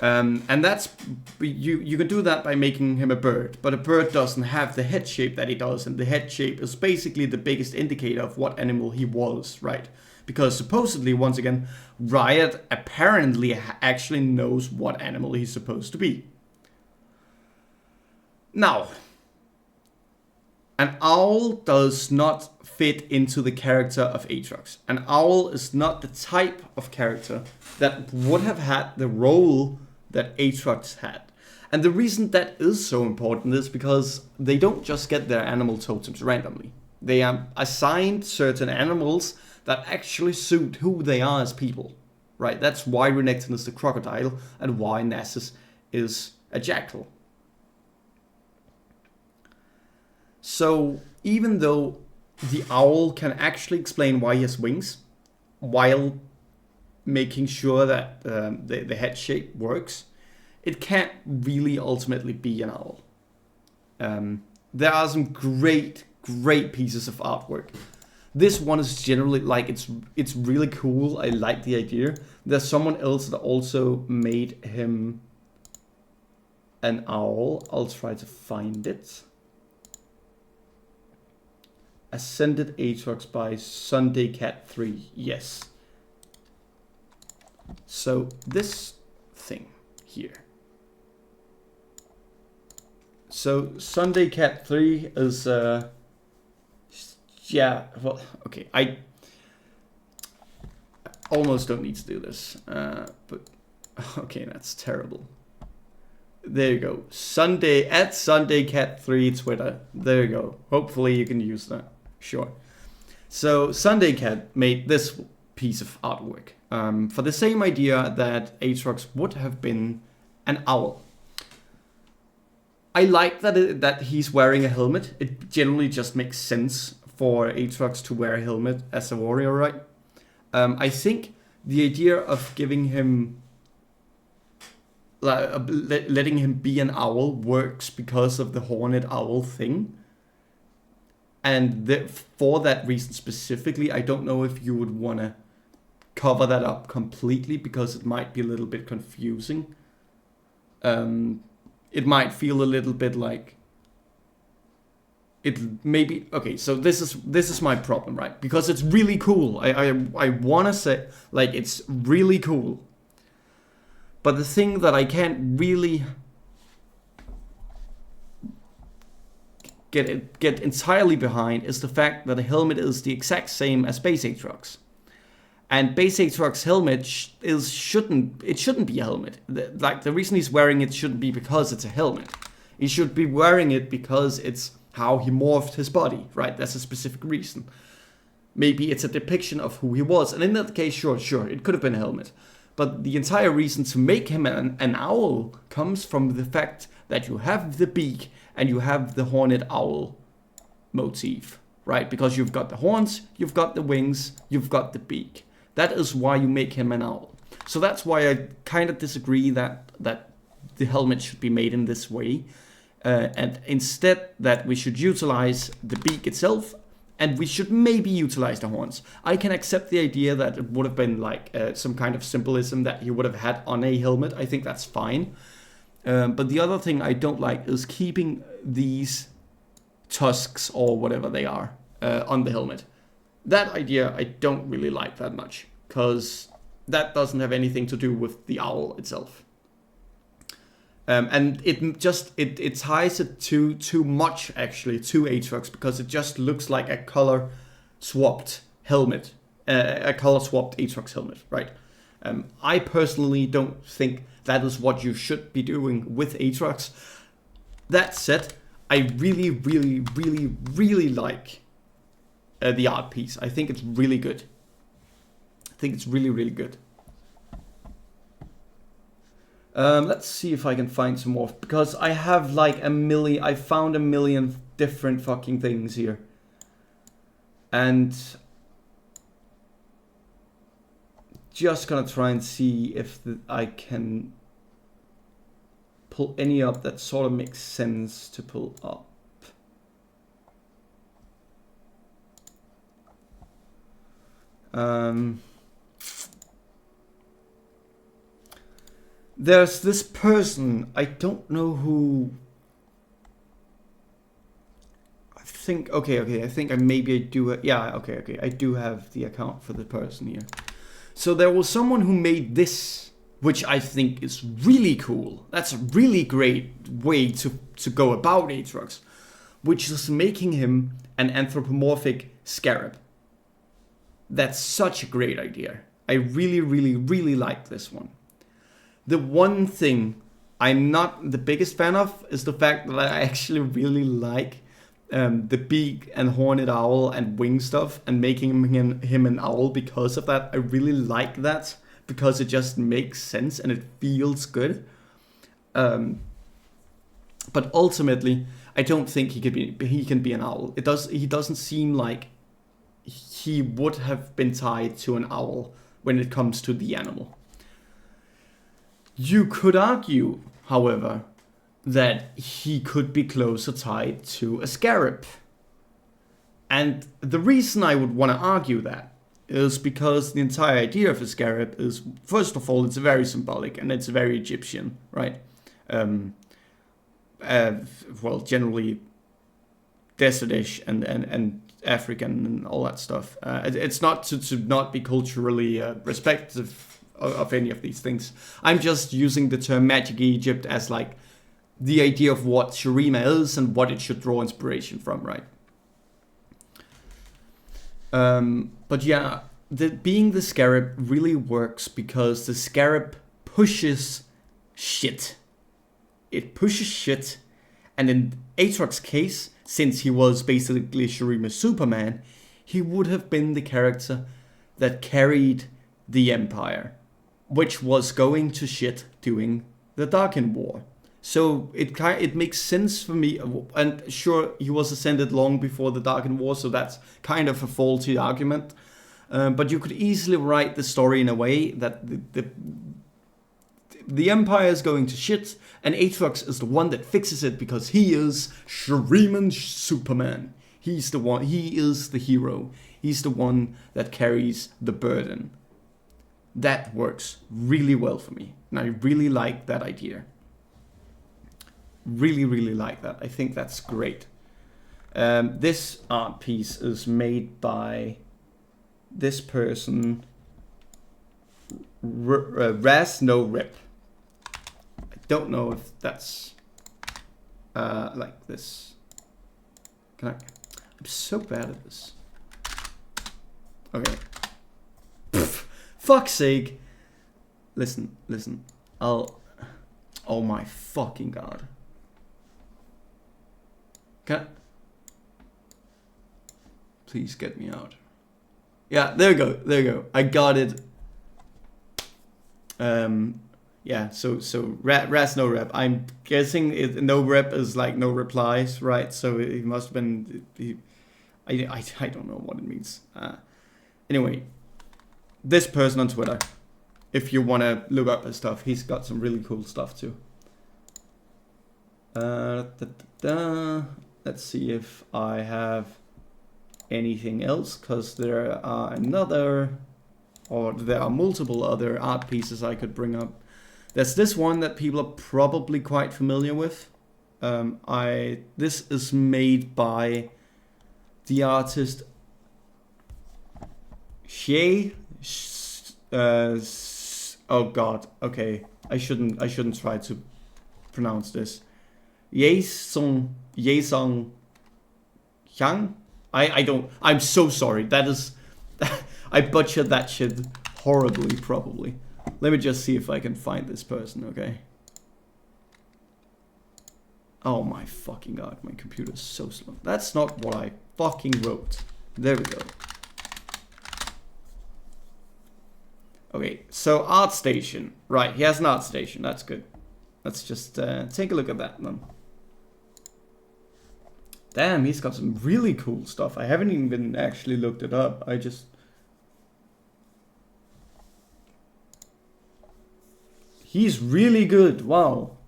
And that's, you can do that by making him a bird. But a bird doesn't have the head shape that he does. And the head shape is basically the biggest indicator of what animal he was, right? Because supposedly, once again, Riot apparently actually knows what animal he's supposed to be. Now, an owl does not fit into the character of Aatrox. An owl is not the type of character that would have had the role that Aatrox had. And the reason that is so important is because they don't just get their animal totems randomly. They are assigned certain animals that actually suit who they are as people, right? That's why Renekton is the crocodile and why Nasus is a jackal. So even though the owl can actually explain why he has wings, while making sure that the head shape works, it can't really ultimately be an owl. There are some great pieces of artwork. This one is generally like it's really cool. I like the idea. There's someone else that also made him an owl. I'll try to find it. Ascended Aatrox by Sunday Cat 3. Yes. So this thing here. So Sunday Cat 3 is yeah, well, okay. I almost don't need to do this. But okay, that's terrible. There you go. Sunday at Sunday Cat 3 Twitter. There you go. Hopefully you can use that. Sure. So Sunday Cat made this piece of artwork for the same idea that Aatrox would have been an owl. I like that he's wearing a helmet. It generally just makes sense for Aatrox to wear a helmet as a warrior, right? I think the idea of giving him, letting him be an owl works because of the horned owl thing. And for that reason specifically, I don't know if you would want to cover that up completely because it might be a little bit confusing. It might feel a little bit like it maybe okay. So this is my problem, right? Because it's really cool. I want to say like it's really cool, but the thing that I can't really get entirely behind is the fact that the helmet is the exact same as Base Aatrox. And Base Aatrox's helmet shouldn't be a helmet. Like the reason he's wearing it shouldn't be because it's a helmet. He should be wearing it because it's how he morphed his body, right? That's a specific reason. Maybe it's a depiction of who he was. And in that case, sure, it could have been a helmet. But the entire reason to make him an owl comes from the fact that you have the beak and you have the horned owl motif, right? Because you've got the horns, you've got the wings, you've got the beak. That is why you make him an owl. So that's why I kind of disagree that the helmet should be made in this way. And instead that we should utilize the beak itself and we should maybe utilize the horns. I can accept the idea that it would have been like some kind of symbolism that he would have had on a helmet. I think that's fine. But the other thing I don't like is keeping these tusks or whatever they are on the helmet. That idea I don't really like that much because that doesn't have anything to do with the owl itself. And it ties it too much actually to Aatrox because it just looks like a color swapped helmet, a color swapped Aatrox helmet, right? I personally don't think that is what you should be doing with Aatrox. That said, I really like the art piece. I think it's really good. I think it's really good. Let's see if I can find some more because I have like I found a million different fucking things here. And just gonna try and see if I can pull any up that sort of makes sense to pull up. There's this person, I don't know who. I think, okay, I think I do, yeah, okay, I do have the account for the person here. So there was someone who made this, which I think is really cool. That's a really great way to go about Aatrox, which is making him an anthropomorphic scarab. That's such a great idea. I really like this one. The one thing I'm not the biggest fan of is the fact that I actually really like the beak and horned owl and wing stuff and making him an owl because of that. I really like that because it just makes sense and it feels good. But ultimately, I don't think he can be an owl. He doesn't seem like he would have been tied to an owl when it comes to the animal. You could argue, however, that he could be closer tied to a scarab. And the reason I would want to argue that is because the entire idea of a scarab is, first of all, it's very symbolic and it's very Egyptian, right? Well, generally desertish and African and all that stuff. It's not to not be culturally respective of any of these things. I'm just using the term Magic Egypt as like the idea of what Shurima is and what it should draw inspiration from, right? But yeah, being the scarab really works because the scarab pushes shit. It pushes shit, and in Aatrox's case, since he was basically Shurima's Superman, he would have been the character that carried the Empire, which was going to shit during the Darkin War. So it makes sense for me, and sure, he was ascended long before the Darkin War, so that's kind of a faulty argument. But you could easily write the story in a way that the Empire is going to shit, and Aatrox is the one that fixes it because he is Shuriman Superman. He's the one. He is the hero. He's the one that carries the burden. That works really well for me, and I really like that idea. Really, really like that. I think that's great. This art piece is made by this person, Ras No Rip. I don't know if that's like this. I'm so bad at this. Okay. Pff, fuck's sake. Listen. Oh my fucking god. Please get me out. Yeah, there we go. I got it. Yeah, so Ras No Rep. I'm guessing no rep is like no replies, right? So it must have been. I don't know what it means. Anyway, this person on Twitter, if you want to look up his stuff, he's got some really cool stuff too. Let's see if I have anything else, because there are multiple other art pieces I could bring up. There's this one that people are probably quite familiar with. This is made by the artist Shay. Oh god, okay. I shouldn't try to pronounce this. Yaesong Yang? I'm so sorry. That is I butchered that shit horribly, probably. Let me just see if I can find this person, okay? Oh my fucking god, my computer is so slow. That's not what I fucking wrote. There we go. Okay, so ArtStation. Right, he has an ArtStation, that's good. Let's just take a look at that then. Damn, he's got some really cool stuff. I haven't even actually looked it up. He's really good. Wow.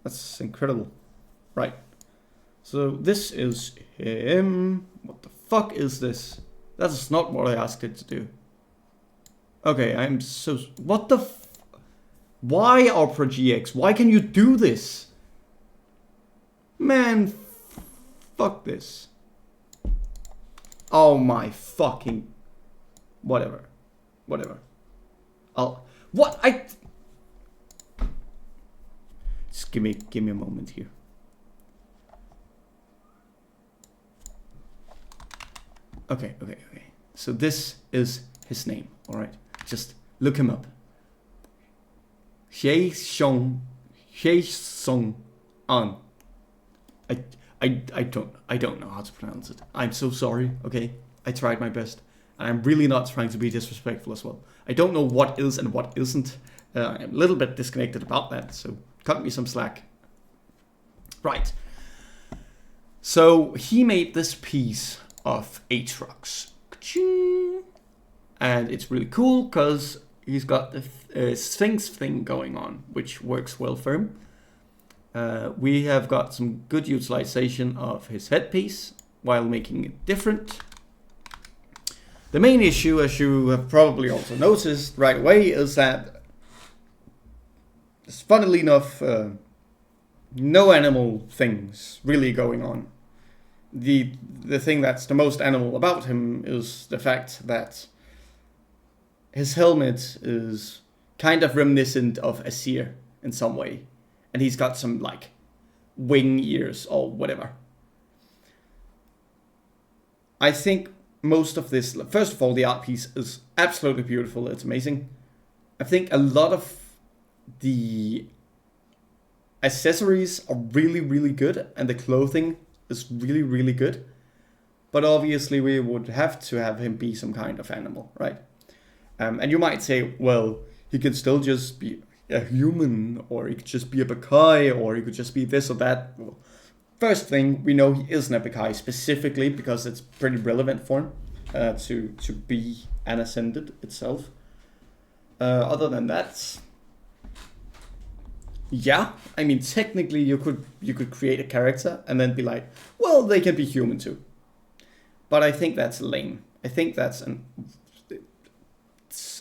That's incredible. Right. So this is him. What the fuck is this? That's not what I asked it to do. Okay, I'm so... What the Why, Opera GX? Why can you do this? Man, fuck this. Oh my fucking... Whatever. What? Just give me a moment here. Okay. So this is his name, alright? Just look him up. Hye-sung An. I don't know how to pronounce it. I'm so sorry, okay? I tried my best. And I'm really not trying to be disrespectful as well. I don't know what is and what isn't. I'm a little bit disconnected about that, so cut me some slack. Right. So he made this piece of Aatrox. And it's really cool because he's got the Sphinx thing going on, which works well for him. We have got some good utilization of his headpiece while making it different. The main issue, as you have probably also noticed right away, is that, funnily enough, no animal things really going on. The thing that's the most animal about him is the fact that his helmet is kind of reminiscent of a seer in some way. And he's got some, like, wing ears or whatever. I think most of this... First of all, the art piece is absolutely beautiful. It's amazing. I think a lot of the accessories are really, really good. And the clothing is really, really good. But obviously, we would have to have him be some kind of animal, right? And you might say, well, he could still just be a human, or he could just be a Bakai, or he could just be this or that. Well, first thing, we know he isn't a Bakai specifically because it's pretty relevant for him to be an Ascended itself. Other than that, yeah, I mean technically you could create a character and then be like, well, they can be human too. But I think that's lame. I think that's an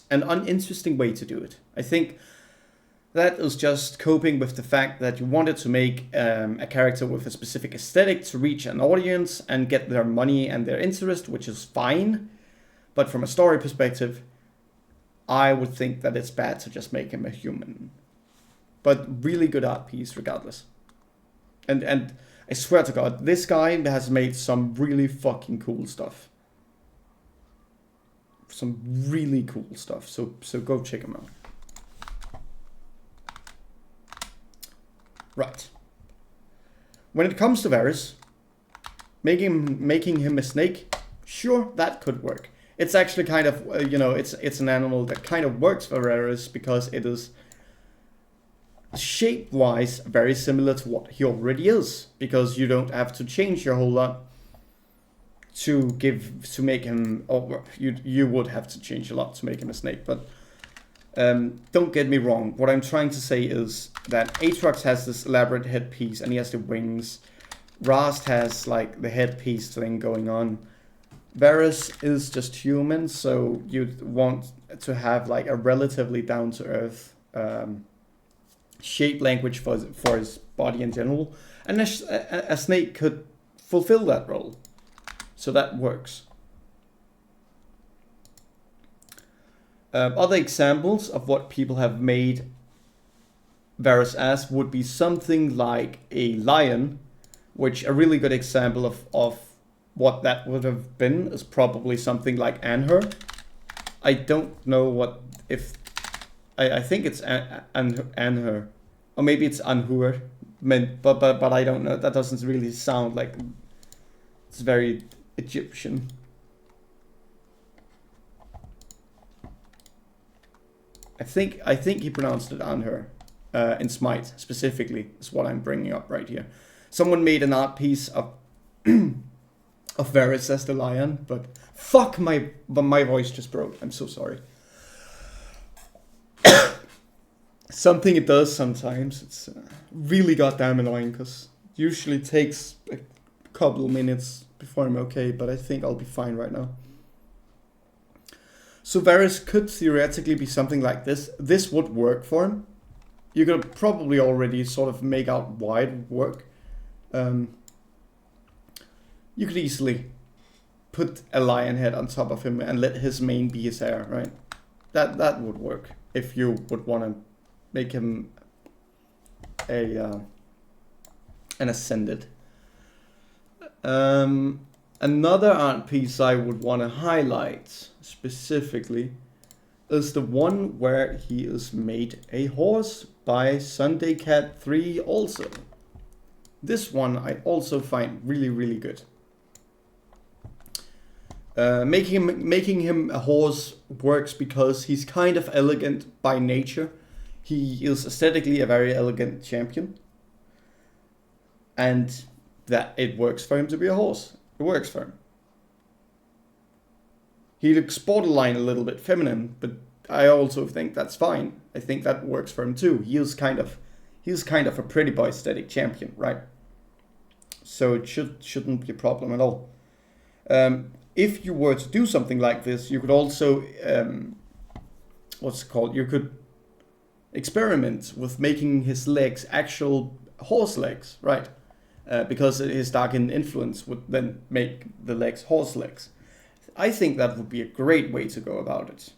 uninteresting way to do it. I think that is just coping with the fact that you wanted to make a character with a specific aesthetic to reach an audience and get their money and their interest, which is fine. But from a story perspective, I would think that it's bad to just make him a human. But really good art piece regardless. And I swear to God, this guy has made some really fucking cool stuff. Some really cool stuff. So go check him out. Right. When it comes to Varus, making him a snake, sure, that could work. It's actually kind of, it's an animal that kind of works for Varus because it is shape-wise very similar to what he already is. Because you don't have to change your whole lot to make him, or you would have to change a lot to make him a snake, but don't get me wrong. What I'm trying to say is that Aatrox has this elaborate headpiece and he has the wings. Rast has like the headpiece thing going on. Varus is just human, so you'd want to have like a relatively down-to-earth shape language for his body in general. And a snake could fulfill that role. So that works. Other examples of what people have made Varus as would be something like a lion, which a really good example of what that would have been is probably something like Anhur. I don't know what if I think it's Anhur, or maybe it's Anhur, but I don't know. That doesn't really sound like it's very Egyptian. I think he pronounced it Anhur in Smite specifically is what I'm bringing up right here. Someone made an art piece of of Varus as the lion, but fuck my voice just broke. I'm so sorry. Something it does sometimes. It's really goddamn annoying because it usually takes a couple of minutes before I'm okay, but I think I'll be fine right now. So Varus could theoretically be something like this. This would work for him. You could probably already sort of make out why it would work. You could easily put a lion head on top of him and let his mane be his hair, right? That would work if you would want to make him an Ascended. Another art piece I would want to highlight specifically is the one where he is made a horse by Sunday Cat 3 also. This one I also find really, really good. Making him a horse works because he's kind of elegant by nature. He is aesthetically a very elegant champion. And that it works for him to be a horse. It works for him. He looks borderline a little bit feminine, but I also think that's fine. I think that works for him too. He's kind of a pretty boy aesthetic champion, right? So it shouldn't be a problem at all. If you were to do something like this, you could also you could experiment with making his legs actual horse legs, right? Because his Darkin influence would then make the legs horse legs. I think that would be a great way to go about it.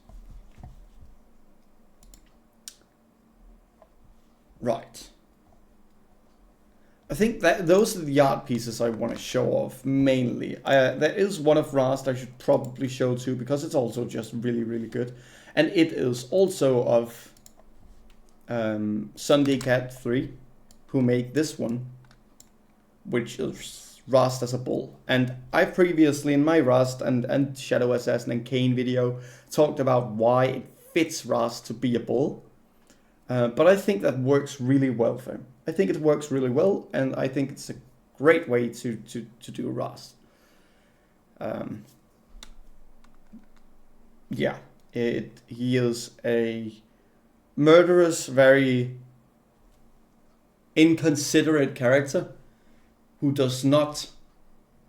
Right. I think that those are the art pieces I want to show off mainly. There is one of Rast I should probably show too, because it's also just really, really good. And it is also of Sunday Cat 3, who made this one, which is Rast as a bull. And I previously in my Rast and Shadow Assassin and Kane video talked about why it fits Rast to be a bull. But I think that works really well for him. I think it works really well, and I think it's a great way to do Rast. Yeah, he is a murderous, very inconsiderate character who does not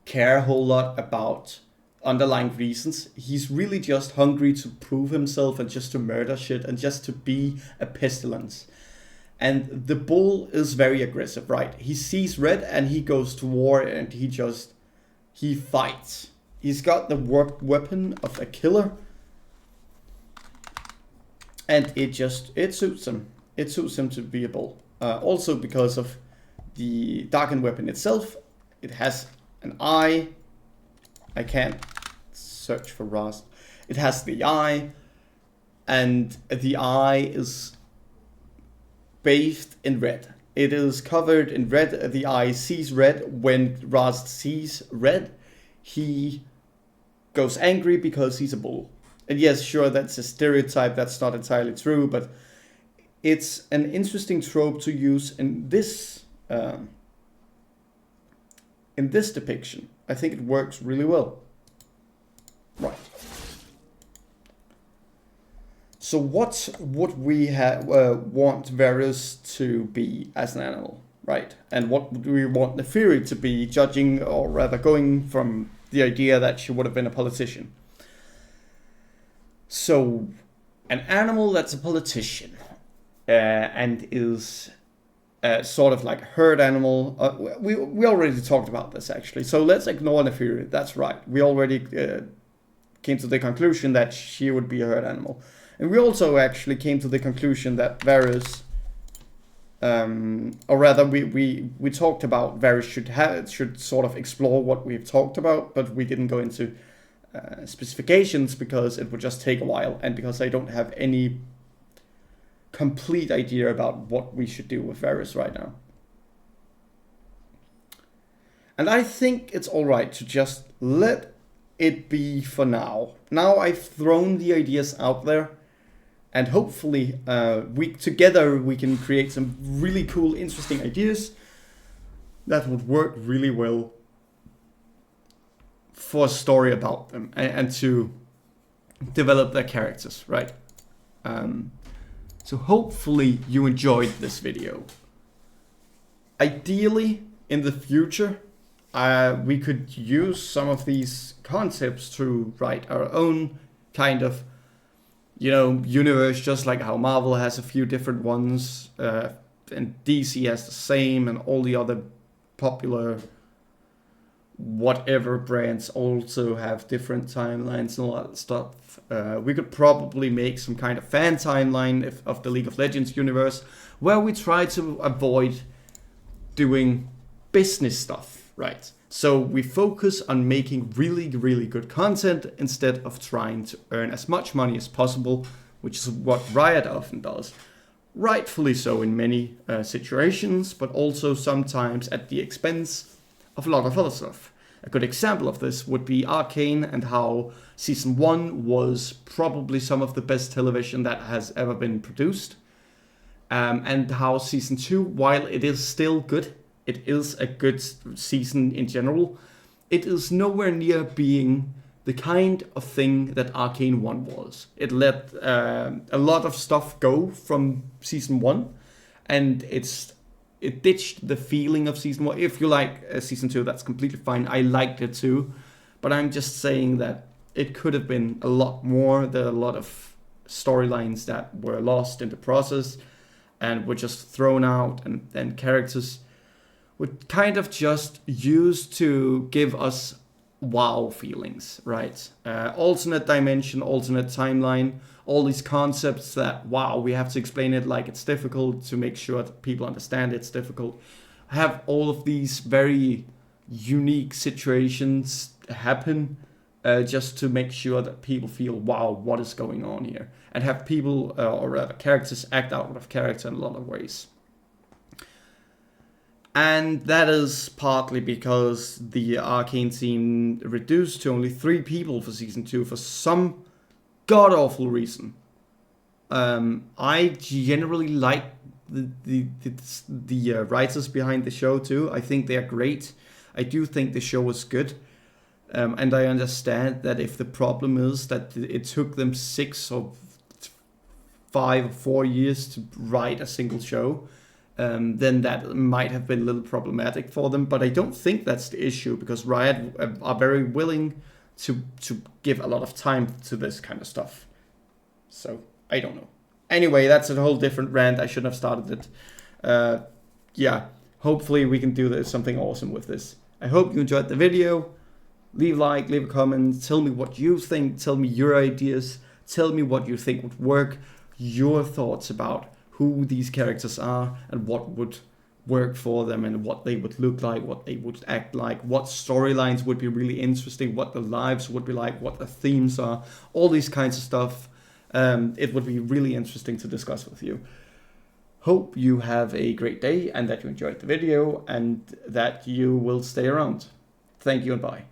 care a whole lot about underlying reasons. He's really just hungry to prove himself and just to murder shit and just to be a pestilence. And the bull is very aggressive, right? He sees red and he goes to war and he fights. He's got the weapon of a killer. And it suits him. It suits him to be a bull. Also because of the Darkin weapon itself. It has an eye. I can't search for Rast. It has the eye. And the eye is bathed in red. It is covered in red. The eye sees red. When Rast sees red, he goes angry because he's a bull. And yes, sure, that's a stereotype. That's not entirely true, but it's an interesting trope to use in this depiction. I think it works really well. Right. So what would we want Varus to be as an animal, right? And what do we want Neferi to be, judging, or rather going from the idea that she would have been a politician? So, an animal that's a politician and is sort of like a herd animal. We already talked about this actually. So let's ignore Neferi. That's right. We already came to the conclusion that she would be a herd animal. And we also actually came to the conclusion that Varus, or rather we talked about Varus should sort of explore what we've talked about, but we didn't go into specifications because it would just take a while, and because I don't have any complete idea about what we should do with Varus right now. And I think it's alright to just let it be for now. Now I've thrown the ideas out there, and hopefully we can create some really cool, interesting ideas that would work really well for a story about them and to develop their characters, right? So hopefully you enjoyed this video. Ideally, in the future, we could use some of these concepts to write our own kind of, universe, just like how Marvel has a few different ones, and DC has the same, and all the other popular whatever brands also have different timelines and all that stuff. We could probably make some kind of fan timeline of the League of Legends universe, where we try to avoid doing business stuff, right? So we focus on making really, really good content instead of trying to earn as much money as possible, which is what Riot often does. Rightfully so in many situations, but also sometimes at the expense of a lot of other stuff. A good example of this would be Arcane, and how season 1 was probably some of the best television that has ever been produced. And how season 2, while it is still good, it is a good season in general, it is nowhere near being the kind of thing that Arcane 1 was. It let a lot of stuff go from season 1, and it ditched the feeling of season 1. If you like season 2, that's completely fine. I liked it too, but I'm just saying that it could have been a lot more. There are a lot of storylines that were lost in the process and were just thrown out, and characters were kind of just used to give us wow feelings, right? Alternate dimension, alternate timeline, all these concepts that, wow, we have to explain it like it's difficult to make sure that people understand it's difficult. Have all of these very unique situations happen just to make sure that people feel, wow, what is going on here? And have people, or rather characters, act out of character in a lot of ways. And that is partly because the Arcane team reduced to only 3 people for season 2 for some god-awful reason. I generally like the writers behind the show too. I think they are great. I do think the show was good. And I understand that if the problem is that it took them 6 or 5 or 4 years to write a single show, then that might have been a little problematic for them. But I don't think that's the issue, because Riot are very willing to give a lot of time to this kind of stuff. So, I don't know. Anyway, that's a whole different rant. I shouldn't have started it. Yeah, hopefully we can do something awesome with this. I hope you enjoyed the video. Leave a like, leave a comment, tell me what you think, tell me your ideas, tell me what you think would work, your thoughts about who these characters are and what would work for them and what they would look like, what they would act like, what storylines would be really interesting, what the lives would be like, what the themes are, all these kinds of stuff. It would be really interesting to discuss with you. Hope you have a great day and that you enjoyed the video and that you will stay around. Thank you and bye.